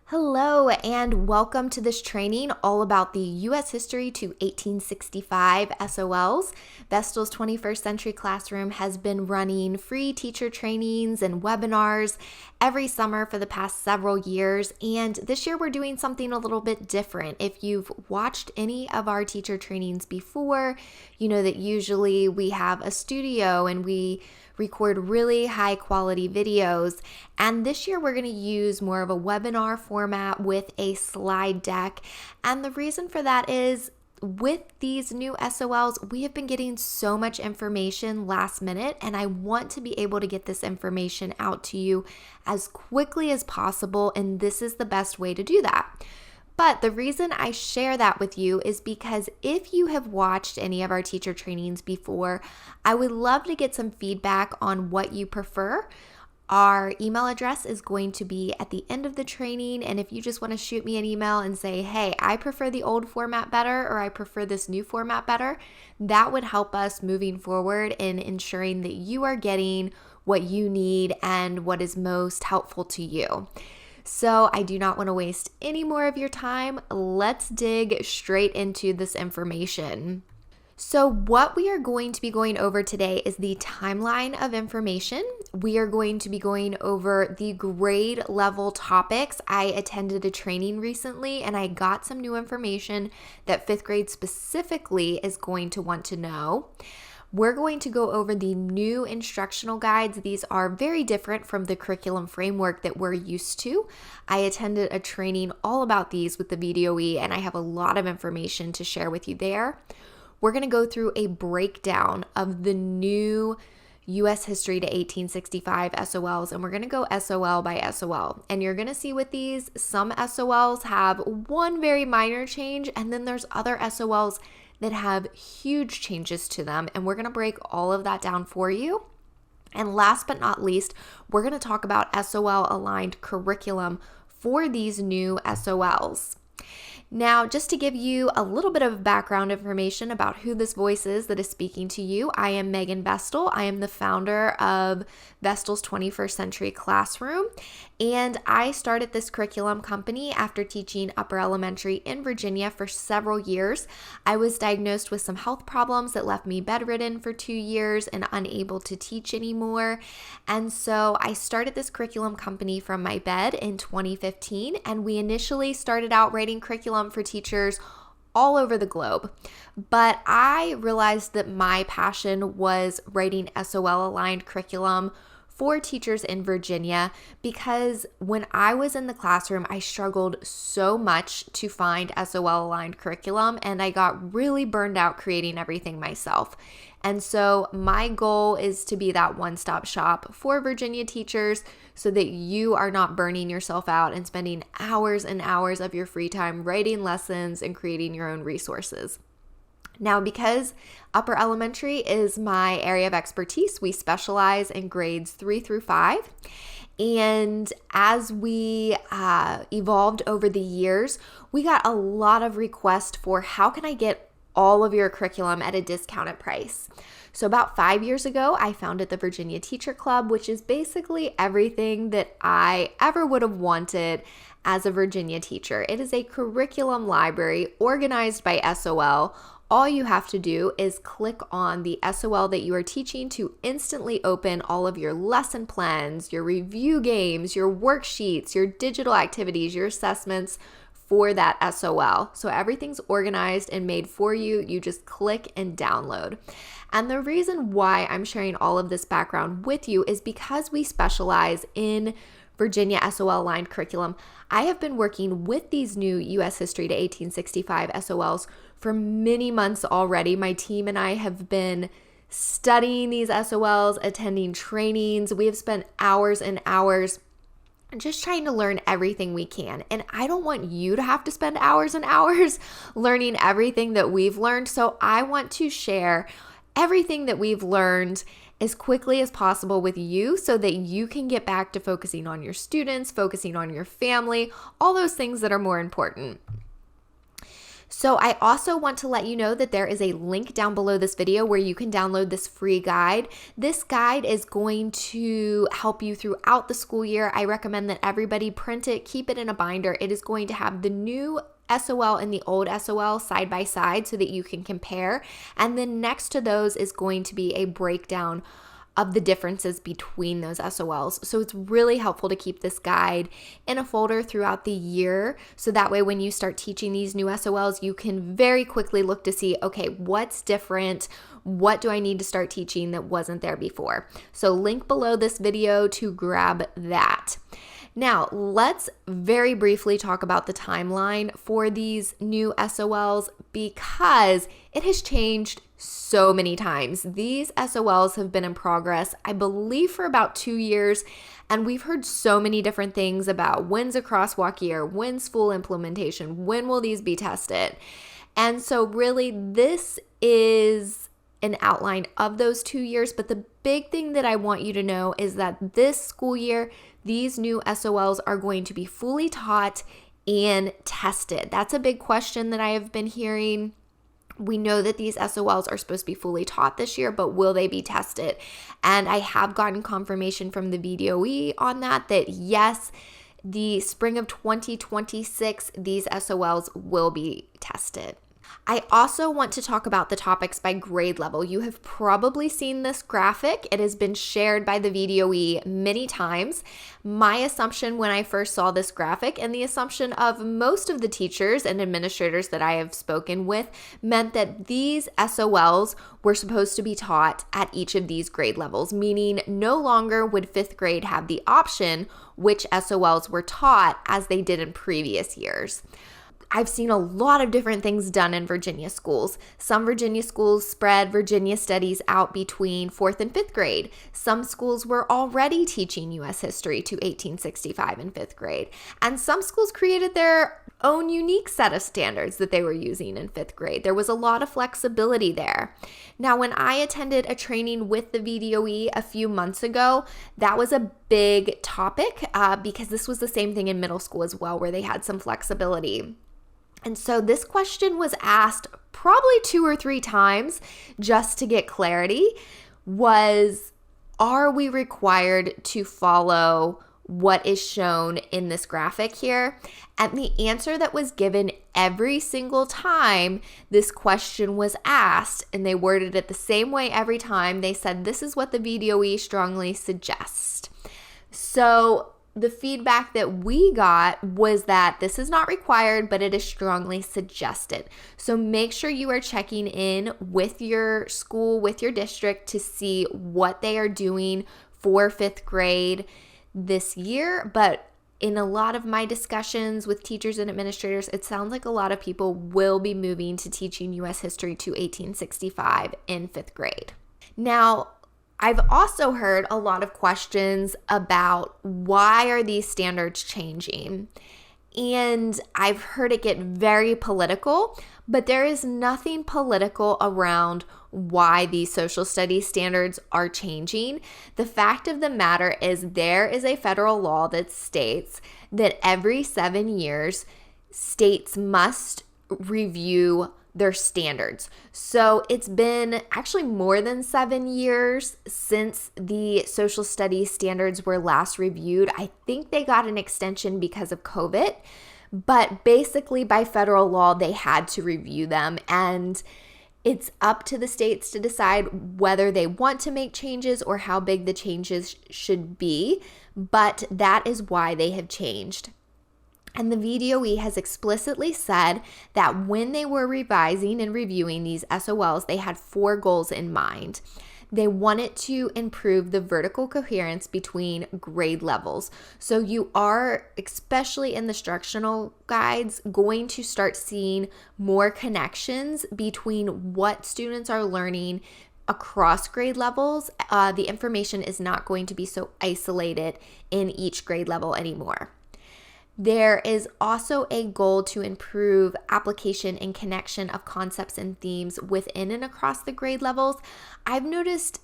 Hello and welcome to this training all about the U.S. History to 1865 SOLs. Vestal's 21st Century Classroom has been running free teacher trainings and webinars every summer for the past several years, and this year we're doing something a little bit different. If you've watched any of our teacher trainings before, you know that usually we have a studio and we record really high quality videos. And this year we're going to use more of a webinar format with a slide deck. And the reason for that is with these new SOLs, we have been getting so much information last minute, and I want to be able to get this information out to you as quickly as possible. And this is the best way to do that. But the reason I share that with you is because if you have watched any of our teacher trainings before, I would love to get some feedback on what you prefer. Our email address is going to be at the end of the training, and if you just want to shoot me an email and say, hey, I prefer the old format better, or I prefer this new format better, that would help us moving forward in ensuring that you are getting what you need and what is most helpful to you. So I do not want to waste any more of your time. Let's dig straight into this information. So what we are going to be going over today is the timeline of information. We are going to be going over the grade level topics. I attended a training recently and I got some new information that fifth grade specifically is going to want to know. We're going to go over the new instructional guides. These are very different from the curriculum framework that we're used to. I attended a training all about these with the VDOE, and I have a lot of information to share with you there. We're going to go through a breakdown of the new U.S. History to 1865 SOLs, and we're going to go SOL by SOL. And you're going to see with these, some SOLs have one very minor change, and then there's other SOLs that have huge changes to them, and we're going to break all of that down for you. And last but not least, we're going to talk about SOL aligned curriculum for these new SOLs. Now, just to give you a little bit of background information about who this voice is that is speaking to you, I am Megan Vestal. I am the founder of Vestal's 21st Century Classroom, and I started this curriculum company after teaching upper elementary in Virginia for several years. I was diagnosed with some health problems that left me bedridden for 2 years and unable to teach anymore. And so I started this curriculum company from my bed in 2015, and we initially started out writing curriculum for teachers all over the globe. But I realized that my passion was writing SOL aligned curriculum for teachers in Virginia, because when I was in the classroom, I struggled so much to find SOL aligned curriculum, and I got really burned out creating everything myself. And so my goal is to be that one-stop shop for Virginia teachers so that you are not burning yourself out and spending hours and hours of your free time writing lessons and creating your own resources. Now, because upper elementary is my area of expertise, we specialize in grades 3 through 5. And as we evolved over the years, we got a lot of requests for how can I get all of your curriculum at a discounted price. So about 5 years ago, I founded the Virginia Teacher Club, which is basically everything that I ever would have wanted as a Virginia teacher. It is a curriculum library organized by SOL. All you have to do is click on the SOL that you are teaching to instantly open all of your lesson plans, your review games, your worksheets, your digital activities, your assessments for that SOL. So everything's organized and made for you. You just click and download. And the reason why I'm sharing all of this background with you is because we specialize in Virginia SOL aligned curriculum. I have been working with these new U.S. History to 1865 SOLs for many months already. My team and I have been studying these SOLs, attending trainings. We have spent hours and hours just trying to learn everything we can. And I don't want you to have to spend hours and hours learning everything that we've learned. So I want to share everything that we've learned as quickly as possible with you so that you can get back to focusing on your students, focusing on your family, all those things that are more important. So I also want to let you know that there is a link down below this video where you can download this free guide. This guide is going to help you throughout the school year. I recommend that everybody print it, keep it in a binder. It is going to have the new SOL and the old SOL side by side so that you can compare. And then next to those is going to be a breakdown of the differences between those SOLs. So it's really helpful to keep this guide in a folder throughout the year. So that way, when you start teaching these new SOLs, you can very quickly look to see, okay, what's different? What do I need to start teaching that wasn't there before? So link below this video to grab that. Now, let's very briefly talk about the timeline for these new SOLs because it has changed so many times. These SOLs have been in progress, I believe, for about 2 years, and we've heard so many different things about when's a crosswalk year, when's full implementation, when will these be tested? And so really this is an outline of those 2 years, but the big thing that I want you to know is that this school year, these new SOLs are going to be fully taught and tested. That's a big question that I have been hearing. We know that these SOLs are supposed to be fully taught this year, but will they be tested? And I have gotten confirmation from the VDOE on that yes, the spring of 2026, these SOLs will be tested. I also want to talk about the topics by grade level. You have probably seen this graphic. It has been shared by the VDOE many times. My assumption when I first saw this graphic, and the assumption of most of the teachers and administrators that I have spoken with, meant that these SOLs were supposed to be taught at each of these grade levels, meaning no longer would 5th grade have the option which SOLs were taught as they did in previous years. I've seen a lot of different things done in Virginia schools. Some Virginia schools spread Virginia studies out between 4th and 5th grade. Some schools were already teaching U.S. history to 1865 in 5th grade. And some schools created their own unique set of standards that they were using in 5th grade. There was a lot of flexibility there. Now, when I attended a training with the VDOE a few months ago, that was a big topic because this was the same thing in middle school as well, where they had some flexibility. And so this question was asked probably 2 or 3 times just to get clarity was, are we required to follow what is shown in this graphic here? And the answer that was given every single time this question was asked, and they worded it the same way every time, they said, this is what the VDOE strongly suggests. So the feedback that we got was that this is not required, but it is strongly suggested. So make sure you are checking in with your school, with your district to see what they are doing for 5th grade this year. But in a lot of my discussions with teachers and administrators, it sounds like a lot of people will be moving to teaching U.S. history to 1865 in 5th grade. Now, I've also heard a lot of questions about why are these standards changing? And I've heard it get very political, but there is nothing political around why these social studies standards are changing. The fact of the matter is there is a federal law that states that every 7 years, states must review their standards. So it's been actually more than 7 years since the social studies standards were last reviewed. I think they got an extension because of COVID, but basically by federal law, they had to review them. And it's up to the states to decide whether they want to make changes or how big the changes should be. But that is why they have changed. And the VDOE has explicitly said that when they were revising and reviewing these SOLs, they had 4 goals in mind. They wanted to improve the vertical coherence between grade levels. So you are, especially in the instructional guides, going to start seeing more connections between what students are learning across grade levels. The information is not going to be so isolated in each grade level anymore. There is also a goal to improve application and connection of concepts and themes within and across the grade levels. I've noticed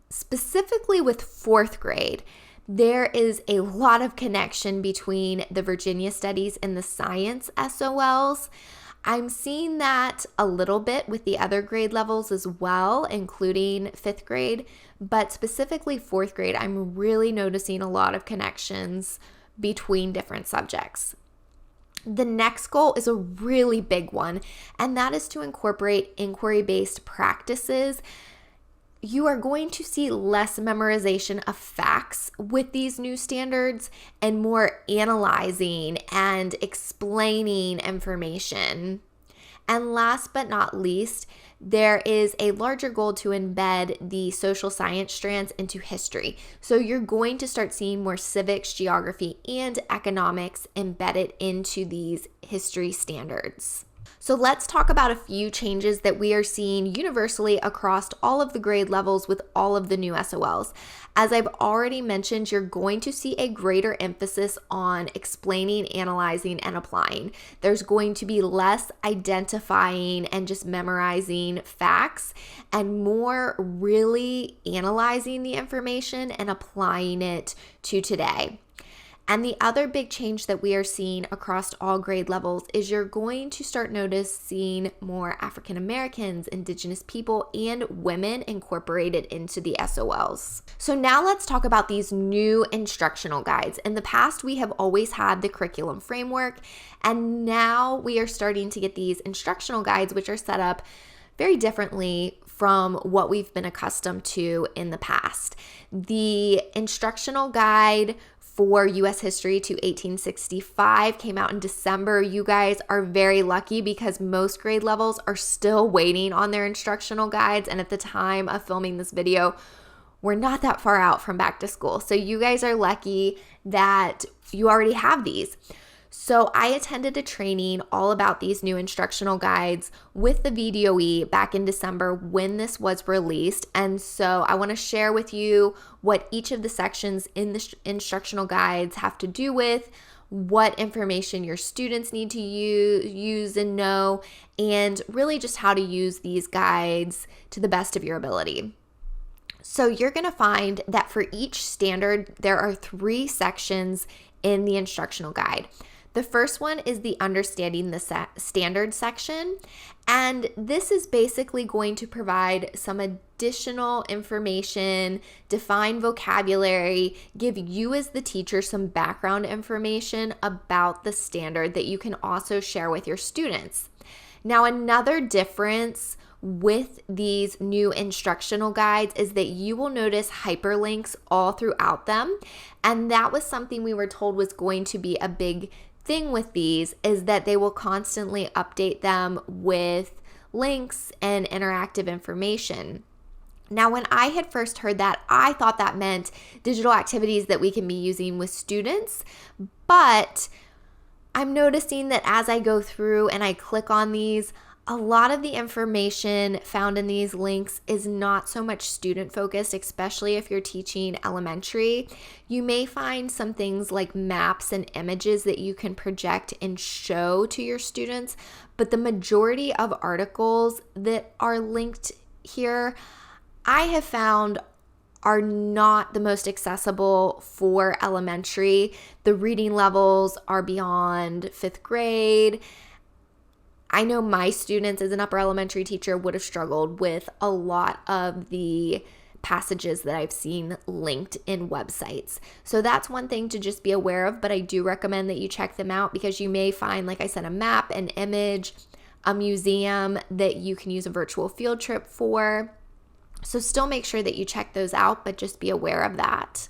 specifically with 4th grade, there is a lot of connection between the Virginia studies and the science SOLs. I'm seeing that a little bit with the other grade levels as well, including 5th grade, but specifically 4th grade, I'm really noticing a lot of connections between different subjects. The next goal is a really big one, and that is to incorporate inquiry-based practices. You are going to see less memorization of facts with these new standards and more analyzing and explaining information. And last but not least, there is a larger goal to embed the social science strands into history. So you're going to start seeing more civics, geography, and economics embedded into these history standards. So let's talk about a few changes that we are seeing universally across all of the grade levels with all of the new SOLs. As I've already mentioned, you're going to see a greater emphasis on explaining, analyzing, and applying. There's going to be less identifying and just memorizing facts and more really analyzing the information and applying it to today. And the other big change that we are seeing across all grade levels is you're going to start noticing more African Americans, Indigenous people, and women incorporated into the SOLs. So now let's talk about these new instructional guides. In the past, we have always had the curriculum framework, and now we are starting to get these instructional guides, which are set up very differently from what we've been accustomed to in the past. The instructional guide for U.S. history to 1865 came out in December. You guys are very lucky because most grade levels are still waiting on their instructional guides. And at the time of filming this video, we're not that far out from back to school. So you guys are lucky that you already have these. So I attended a training all about these new instructional guides with the VDOE back in December when this was released. And so I want to share with you what each of the sections in the instructional guides have to do with, what information your students need to use and know, and really just how to use these guides to the best of your ability. So you're going to find that for each standard, there are 3 sections in the instructional guide. The first one is the understanding the standard section, and this is basically going to provide some additional information, define vocabulary, give you as the teacher some background information about the standard that you can also share with your students. Now, another difference with these new instructional guides is that you will notice hyperlinks all throughout them, and that was something we were told was going to be a big thing with these, is that they will constantly update them with links and interactive information. Now, when I had first heard that, I thought that meant digital activities that we can be using with students, but I'm noticing that as I go through and I click on these, a lot of the information found in these links is not so much student focused, especially if you're teaching elementary. You may find some things like maps and images that you can project and show to your students, but the majority of articles that are linked here, I have found are not the most accessible for elementary. The reading levels are beyond 5th grade. I know my students as an upper elementary teacher would have struggled with a lot of the passages that I've seen linked in websites. So that's one thing to just be aware of, but I do recommend that you check them out because you may find, like I said, a map, an image, a museum that you can use a virtual field trip for. So still make sure that you check those out, but just be aware of that.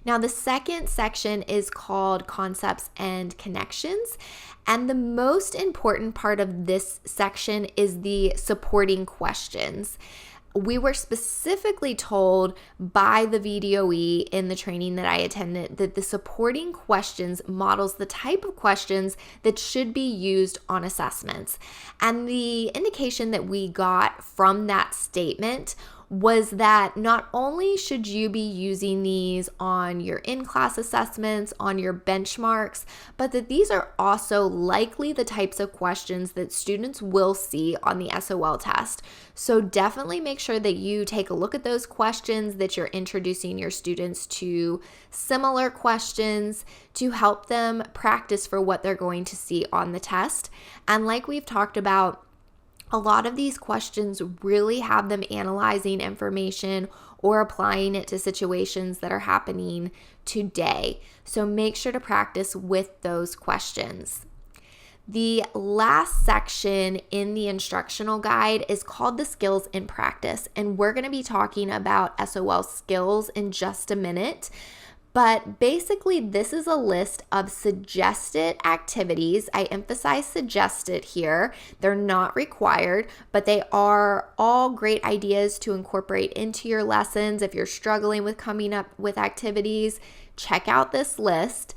Now, the second section is called Concepts and Connections. And the most important part of this section is the supporting questions. We were specifically told by the VDOE in the training that I attended that the supporting questions models the type of questions that should be used on assessments. And the indication that we got from that statement was that not only should you be using these on your in-class assessments, on your benchmarks, but that these are also likely the types of questions that students will see on the SOL test. So definitely make sure that you take a look at those questions, that you're introducing your students to similar questions to help them practice for what they're going to see on the test. And like we've talked about, a lot of these questions really have them analyzing information or applying it to situations that are happening today. So make sure to practice with those questions. The last section in the instructional guide is called the skills in practice, and we're going to be talking about SOL skills in just a minute. But basically, this is a list of suggested activities. I emphasize suggested here. They're not required, but they are all great ideas to incorporate into your lessons. If you're struggling with coming up with activities, check out this list.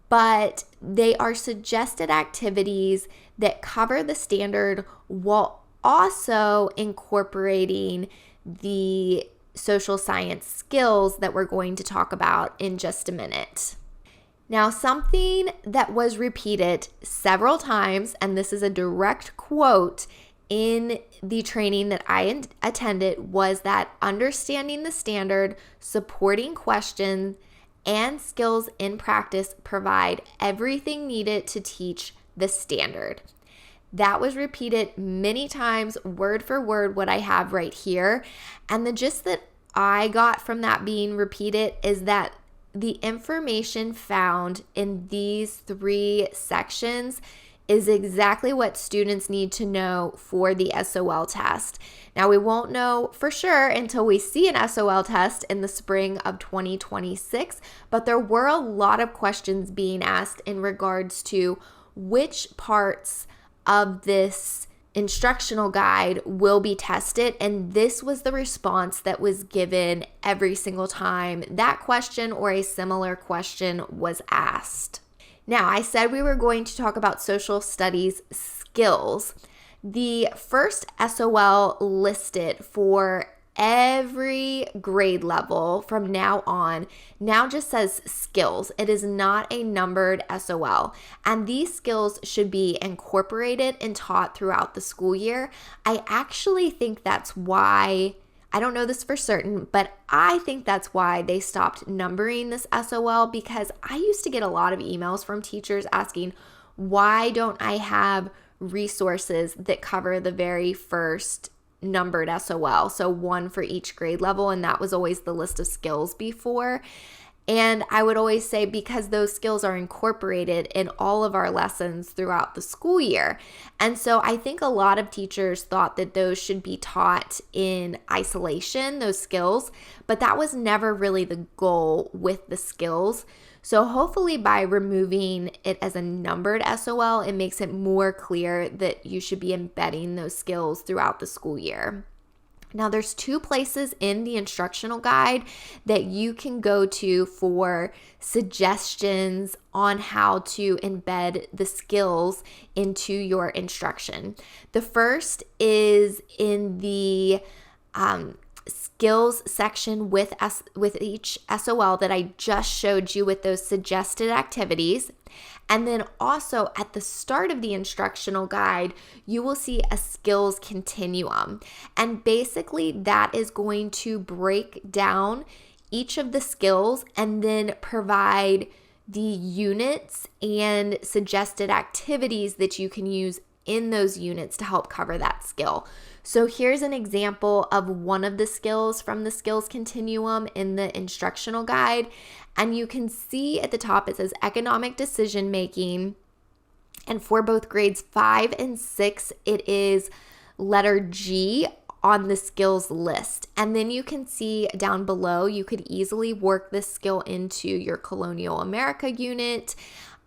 But they are suggested activities that cover the standard while also incorporating the social science skills that we're going to talk about in just a minute. Now, something that was repeated several times, and this is a direct quote in the training that I attended, was that understanding the standard, supporting questions, and skills in practice provide everything needed to teach the standard. That was repeated many times, word for word, what I have right here. And the gist that I got from that being repeated is that the information found in these 3 sections is exactly what students need to know for the SOL test. Now, we won't know for sure until we see an SOL test in the spring of 2026, but there were a lot of questions being asked in regards to which parts of this instructional guide will be tested, and this was the response that was given every single time that question or a similar question was asked. Now, I said we were going to talk about social studies skills. The first SOL listed for every grade level from now on now just says skills. It is not a numbered SOL, and these skills should be incorporated and taught throughout the school year. I actually think that's why, I don't know this for certain, but I think that's why they stopped numbering this SOL, because I used to get a lot of emails from teachers asking, why don't I have resources that cover the very first numbered SOL, so one for each grade level, and that was always the list of skills before. And I would always say, because those skills are incorporated in all of our lessons throughout the school year. And so I think a lot of teachers thought that those should be taught in isolation, those skills, but that was never really the goal with the skills. So hopefully by removing it as a numbered SOL, it makes it more clear that you should be embedding those skills throughout the school year. Now, there's 2 places in the instructional guide that you can go to for suggestions on how to embed the skills into your instruction. The first is in the skills section with each SOL that I just showed you with those suggested activities. And then also at the start of the instructional guide, you will see a skills continuum. And basically that is going to break down each of the skills and then provide the units and suggested activities that you can use in those units to help cover that skill. So here's an example of one of the skills from the skills continuum in the instructional guide. And you can see at the top it says economic decision making. And for both grades 5 and 6, it is letter G on the skills list. And then you can see down below, you could easily work this skill into your Colonial America unit,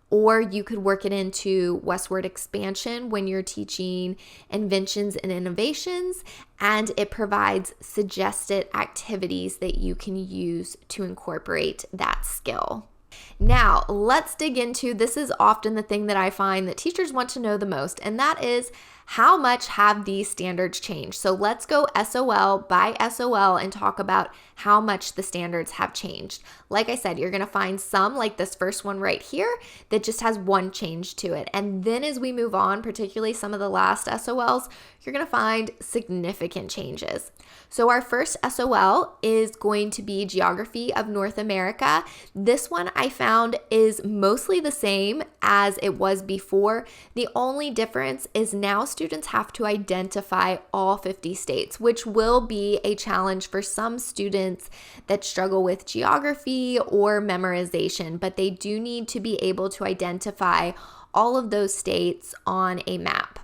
or you could work it into westward expansion when you're teaching inventions and innovations, and it provides suggested activities that you can use to incorporate that skill. Now, let's dig into, this is often the thing that I find that teachers want to know the most, and that is, How much have these standards changed? So let's go SOL by SOL and talk about how much the standards have changed. Like I said, you're going to find some, like this first one right here, that just has one change to it. And then as we move on, particularly some of the last SOLs, you're going to find significant changes. So our first SOL is going to be Geography of North America. This one I found is mostly the same as it was before. The only difference is now students have to identify all 50 states, which will be a challenge for some students that struggle with geography or memorization, but they do need to be able to identify all of those states on a map.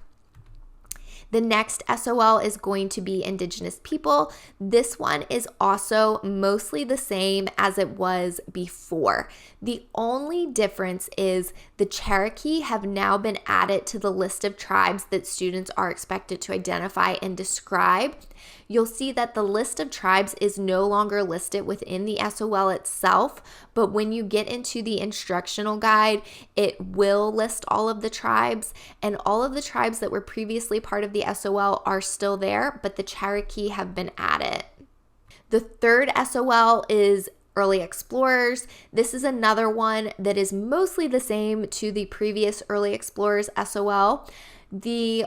The next SOL is going to be Indigenous people. This one is also mostly the same as it was before. The only difference is the Cherokee have now been added to the list of tribes that students are expected to identify and describe. You'll see that the list of tribes is no longer listed within the SOL itself, but when you get into the instructional guide, it will list all of the tribes, and all of the tribes that were previously part of the SOL are still there, but the Cherokee have been added. The third SOL is Early Explorers. This is another one that is mostly the same to the previous Early Explorers SOL. The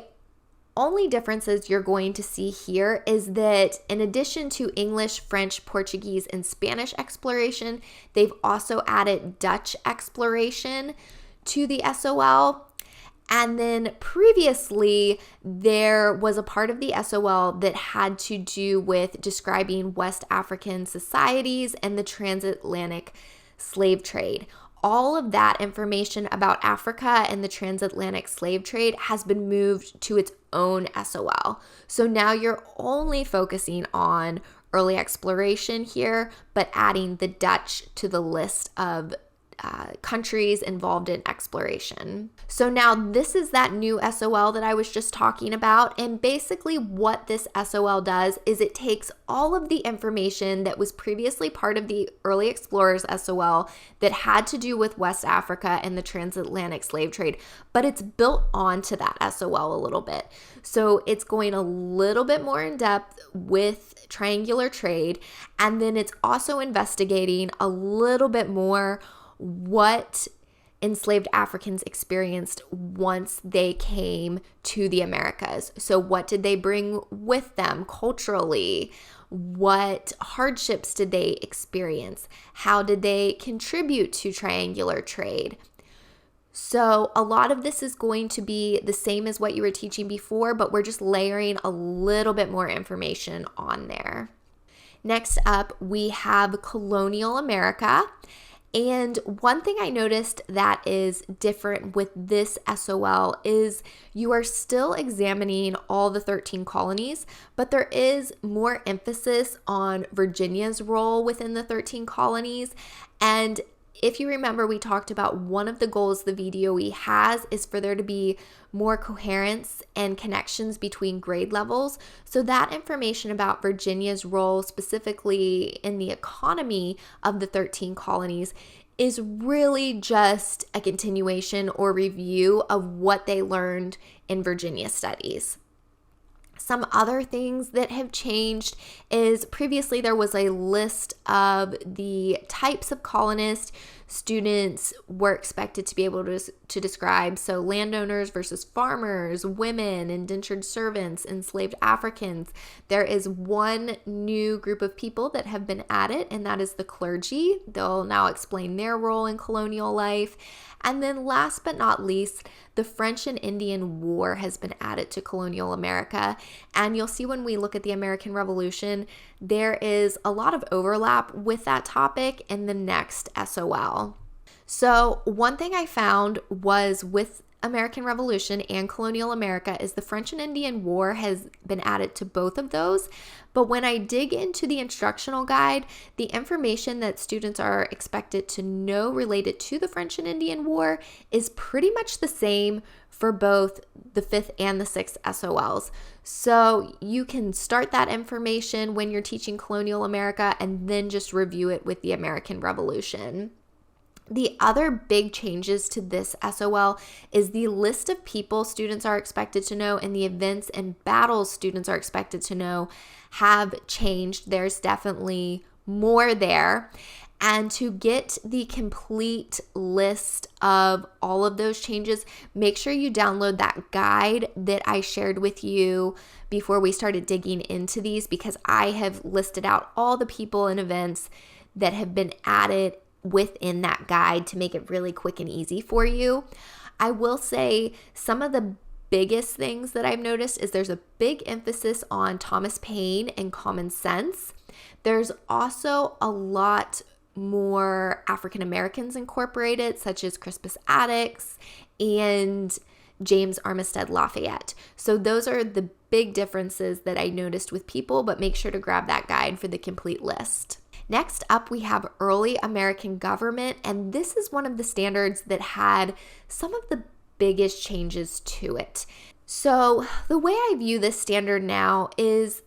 only differences you're going to see here is that in addition to English, French, Portuguese, and Spanish exploration, they've also added Dutch exploration to the SOL. And then previously, there was a part of the SOL that had to do with describing West African societies and the transatlantic slave trade. All of that information about Africa and the transatlantic slave trade has been moved to its own SOL. So now you're only focusing on early exploration here, but adding the Dutch to the list of countries involved in exploration. So now this is that new SOL that I was just talking about. And basically what this SOL does is it takes all of the information that was previously part of the Early Explorers SOL that had to do with West Africa and the transatlantic slave trade, but it's built onto that SOL a little bit. So it's going a little bit more in depth with triangular trade, and then it's also investigating a little bit more what enslaved Africans experienced once they came to the Americas. So what did they bring with them culturally? What hardships did they experience? How did they contribute to triangular trade? So a lot of this is going to be the same as what you were teaching before, but we're just layering a little bit more information on there. Next up, we have colonial America. And one thing I noticed that is different with this SOL is you are still examining all the 13 colonies, but there is more emphasis on Virginia's role within the 13 colonies. And if you remember, we talked about one of the goals the VDOE has is for there to be more coherence and connections between grade levels. So that information about Virginia's role specifically in the economy of the 13 colonies is really just a continuation or review of what they learned in Virginia studies. Some other things that have changed is previously there was a list of the types of colonists students were expected to be able to describe. So landowners versus farmers, women, indentured servants, enslaved Africans. There is one new group of people that have been added, and that is the clergy. They'll now explain their role in colonial life. And then last but not least, the French and Indian War has been added to colonial America. And you'll see when we look at the American Revolution, there is a lot of overlap with that topic in the next SOL. So one thing I found was with American Revolution and colonial America is the French and Indian War has been added to both of those. But when I dig into the instructional guide, the information that students are expected to know related to the French and Indian War is pretty much the same for both the 5th and the 6th SOLs. So you can start that information when you're teaching colonial America and then just review it with the American Revolution. The other big changes to this SOL is the list of people students are expected to know and the events and battles students are expected to know have changed. There's definitely more there. And to get the complete list of all of those changes, make sure you download that guide that I shared with you before we started digging into these, because I have listed out all the people and events that have been added within that guide to make it really quick and easy for you. I will say some of the biggest things that I've noticed is there's a big emphasis on Thomas Paine and common sense. There's also a lot more African Americans incorporated, such as Crispus Attucks and James Armistead Lafayette. So those are the big differences that I noticed with people, but make sure to grab that guide for the complete list. Next up, we have early American government, and this is one of the standards that had some of the biggest changes to it. So the way I view this standard now is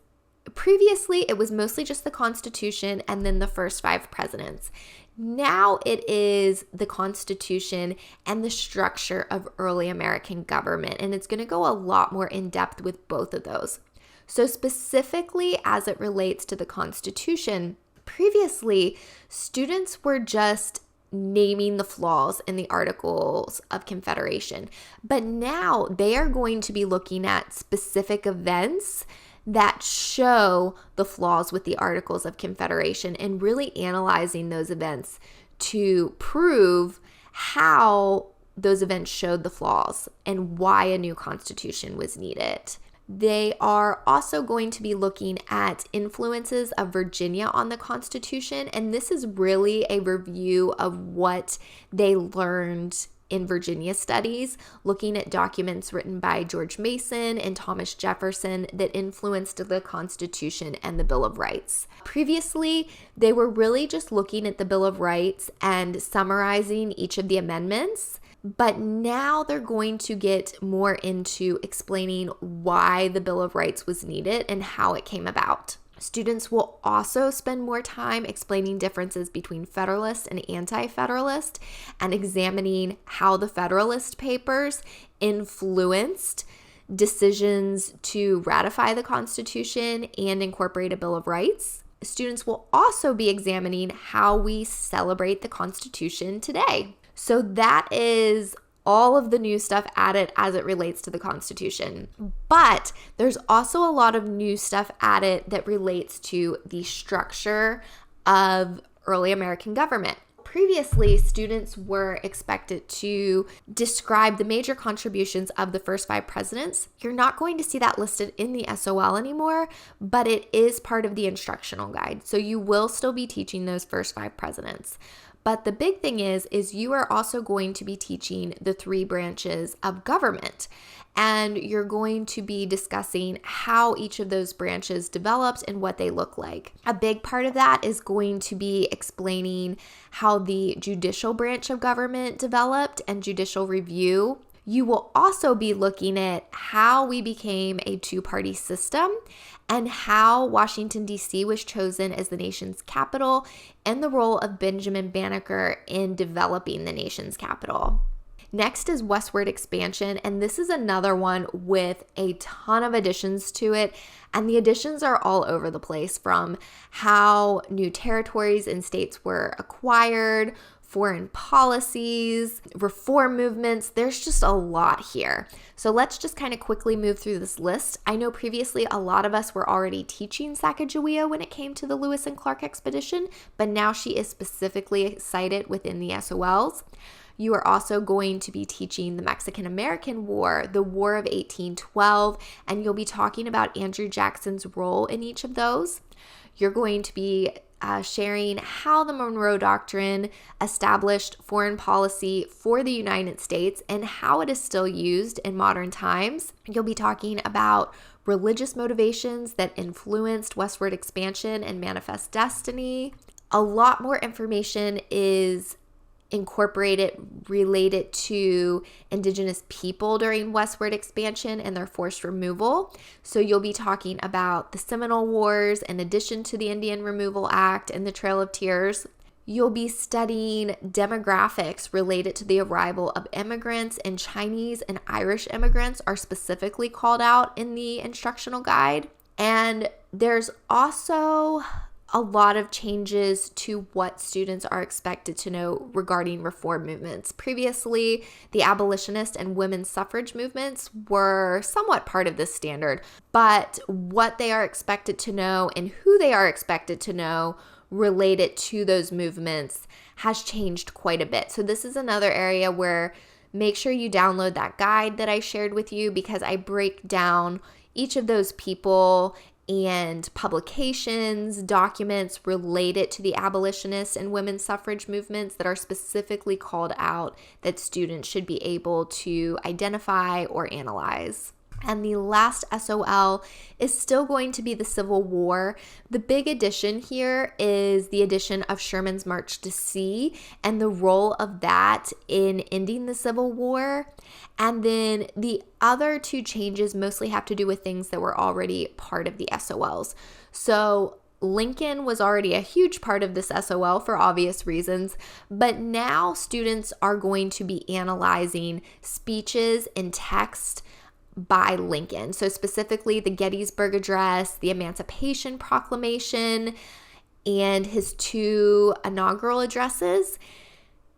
previously it was mostly just the Constitution and then the first 5 presidents. Now it is the Constitution and the structure of early American government, and it's going to go a lot more in depth with both of those. So specifically as it relates to the Constitution, previously, students were just naming the flaws in the Articles of Confederation, but now they are going to be looking at specific events that show the flaws with the Articles of Confederation and really analyzing those events to prove how those events showed the flaws and why a new constitution was needed. They are also going to be looking at influences of Virginia on the Constitution, and this is really a review of what they learned in Virginia studies, looking at documents written by George Mason and Thomas Jefferson that influenced the Constitution and the Bill of Rights. Previously, they were really just looking at the Bill of Rights and summarizing each of the amendments. But now they're going to get more into explaining why the Bill of Rights was needed and how it came about. Students will also spend more time explaining differences between Federalist and Anti-Federalist and examining how the Federalist Papers influenced decisions to ratify the Constitution and incorporate a Bill of Rights. Students will also be examining how we celebrate the Constitution today. So that is all of the new stuff added as it relates to the Constitution. But there's also a lot of new stuff added that relates to the structure of early American government. Previously, students were expected to describe the major contributions of the first 5 presidents. You're not going to see that listed in the SOL anymore, but it is part of the instructional guide. So you will still be teaching those first 5 presidents. But the big thing is you are also going to be teaching the 3 branches of government. And you're going to be discussing how each of those branches developed and what they look like. A big part of that is going to be explaining how the judicial branch of government developed and judicial review. You will also be looking at how we became a 2-party system and how Washington, D.C. was chosen as the nation's capital and the role of Benjamin Banneker in developing the nation's capital. Next is westward expansion, and this is another one with a ton of additions to it, and the additions are all over the place, from how new territories and states were acquired, foreign policies, reform movements. There's just a lot here. So let's just kind of quickly move through this list. I know previously a lot of us were already teaching Sacagawea when it came to the Lewis and Clark expedition, but now she is specifically cited within the SOLs. You are also going to be teaching the Mexican-American War, the War of 1812, and you'll be talking about Andrew Jackson's role in each of those. You're going to be sharing how the Monroe Doctrine established foreign policy for the United States and how it is still used in modern times. You'll be talking about religious motivations that influenced westward expansion and manifest destiny. A lot more information is incorporated related to Indigenous people during westward expansion and their forced removal. So you'll be talking about the Seminole Wars in addition to the Indian Removal Act and the Trail of Tears. You'll be studying demographics related to the arrival of immigrants, and Chinese and Irish immigrants are specifically called out in the instructional guide. And there's also a lot of changes to what students are expected to know regarding reform movements. Previously, the abolitionist and women's suffrage movements were somewhat part of this standard, but what they are expected to know and who they are expected to know related to those movements has changed quite a bit. So this is another area where make sure you download that guide that I shared with you, because I break down each of those people and publications, documents related to the abolitionist and women's suffrage movements that are specifically called out that students should be able to identify or analyze. And the last SOL is still going to be the Civil War. The big addition here is the addition of Sherman's March to Sea and the role of that in ending the Civil War. And then the other two changes mostly have to do with things that were already part of the SOLs. So Lincoln was already a huge part of this SOL for obvious reasons, but now students are going to be analyzing speeches and text by Lincoln. So specifically the Gettysburg Address, the Emancipation Proclamation, and his two inaugural addresses.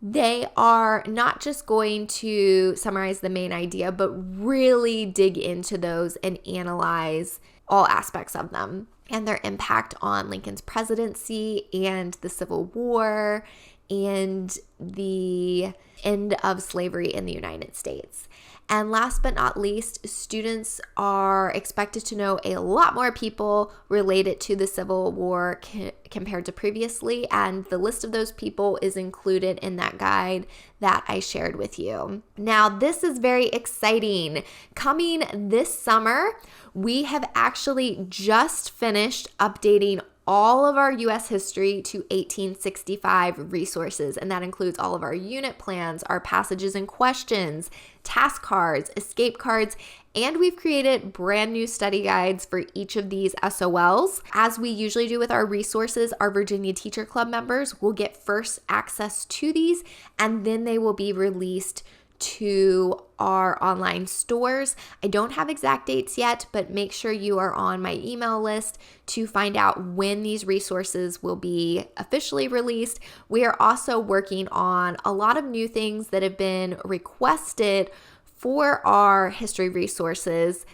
They are not just going to summarize the main idea, but really dig into those and analyze all aspects of them and their impact on Lincoln's presidency and the Civil War and the end of slavery in the United States. And last but not least, students are expected to know a lot more people related to the Civil War compared to previously, and the list of those people is included in that guide that I shared with you. Now, this is very exciting. Coming this summer, we have actually just finished updating all of our U.S. history to 1865 resources, and that includes all of our unit plans, our passages and questions, task cards, escape cards, and we've created brand new study guides for each of these SOLs. As we usually do with our resources, our Virginia Teacher Club members will get first access to these, and then they will be released to our online stores. I don't have exact dates yet, but make sure you are on my email list to find out when these resources will be officially released. We are also working on a lot of new things that have been requested for our history resources,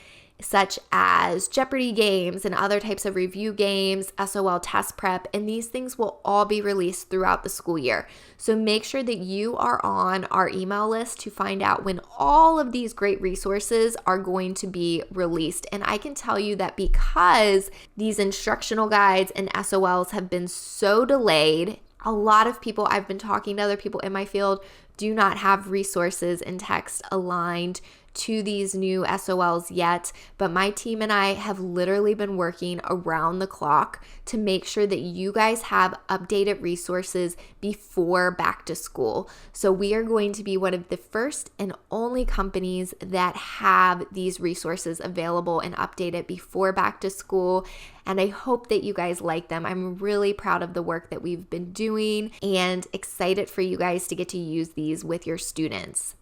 such as Jeopardy games and other types of review games, SOL test prep, and these things will all be released throughout the school year. So make sure that you are on our email list to find out when all of these great resources are going to be released. And I can tell you that because these instructional guides and SOLs have been so delayed, a lot of people, I've been talking to other people in my field, do not have resources and text aligned to these new SOLs yet, but my team and I have literally been working around the clock to make sure that you guys have updated resources before back to school. So we are going to be one of the first and only companies that have these resources available and updated before back to school. And I hope that you guys like them. I'm really proud of the work that we've been doing and excited for you guys to get to use these with your students.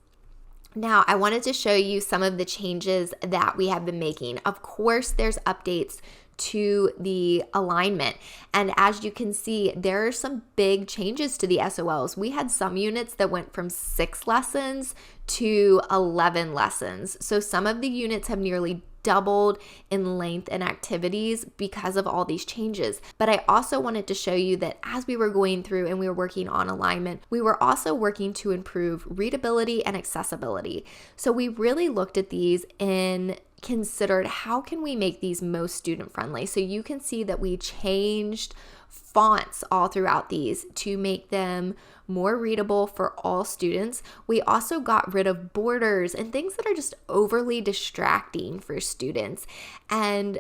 Now, I wanted to show you some of the changes that we have been making. Of course, there's updates to the alignment. And as you can see, there are some big changes to the SOLs. We had some units that went from 6 lessons to 11 lessons. So some of the units have nearly doubled in length and activities because of all these changes. But I also wanted to show you that as we were going through and we were working on alignment, we were also working to improve readability and accessibility. So we really looked at these and considered how can we make these most student friendly. So you can see that we changed fonts all throughout these to make them more readable for all students. We also got rid of borders and things that are just overly distracting for students. And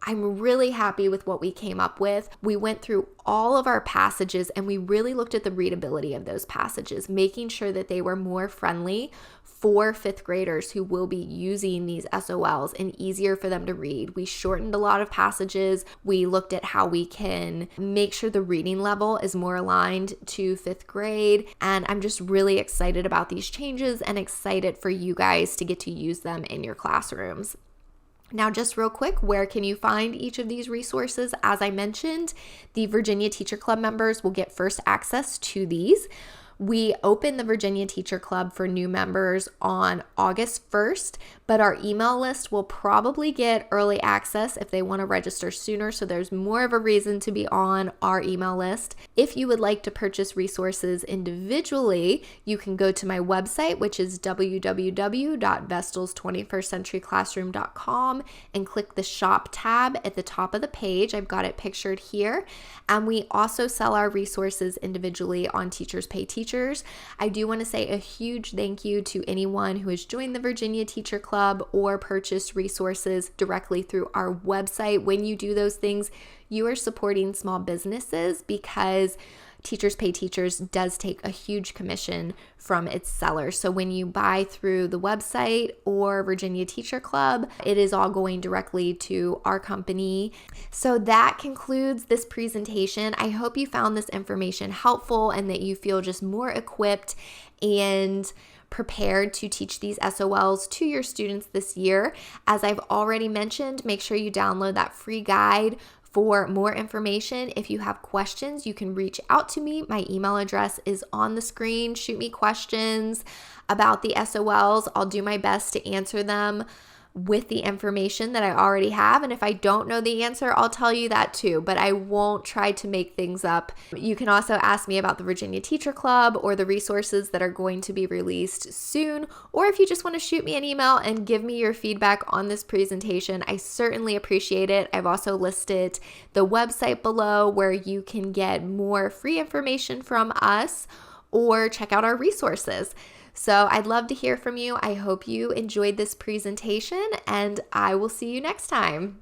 I'm really happy with what we came up with. We went through all of our passages and we really looked at the readability of those passages, making sure that they were more friendly for fifth graders who will be using these SOLs and easier for them to read. We shortened a lot of passages. We looked at how we can make sure the reading level is more aligned to fifth grade. And I'm just really excited about these changes and excited for you guys to get to use them in your classrooms. Now, just real quick, where can you find each of these resources? As I mentioned, the Virginia Teacher Club members will get first access to these. We open the Virginia Teacher Club for new members on August 1st, but our email list will probably get early access if they want to register sooner, so there's more of a reason to be on our email list. If you would like to purchase resources individually, you can go to my website, which is www.vestal's21stcenturyclassroom.com, and click the shop tab at the top of the page. I've got it pictured here. And we also sell our resources individually on Teachers Pay Teachers. I do want to say a huge thank you to anyone who has joined the Virginia Teacher Club or purchased resources directly through our website. When you do those things, you are supporting small businesses because Teachers Pay Teachers does take a huge commission from its sellers. So when you buy through the website or Virginia Teacher Club, it is all going directly to our company. So that concludes this presentation. I hope you found this information helpful and that you feel just more equipped and prepared to teach these SOLs to your students this year. As I've already mentioned, make sure you download that free guide. For more information, if you have questions, you can reach out to me. My email address is on the screen. Shoot me questions about the SOLs. I'll do my best to answer them with the information that I already have. And if I don't know the answer, I'll tell you that too, but I won't try to make things up. You can also ask me about the Virginia Teacher Club or the resources that are going to be released soon. Or if you just want to shoot me an email and give me your feedback on this presentation, I certainly appreciate it. I've also listed the website below where you can get more free information from us or check out our resources. So I'd love to hear from you. I hope you enjoyed this presentation and I will see you next time.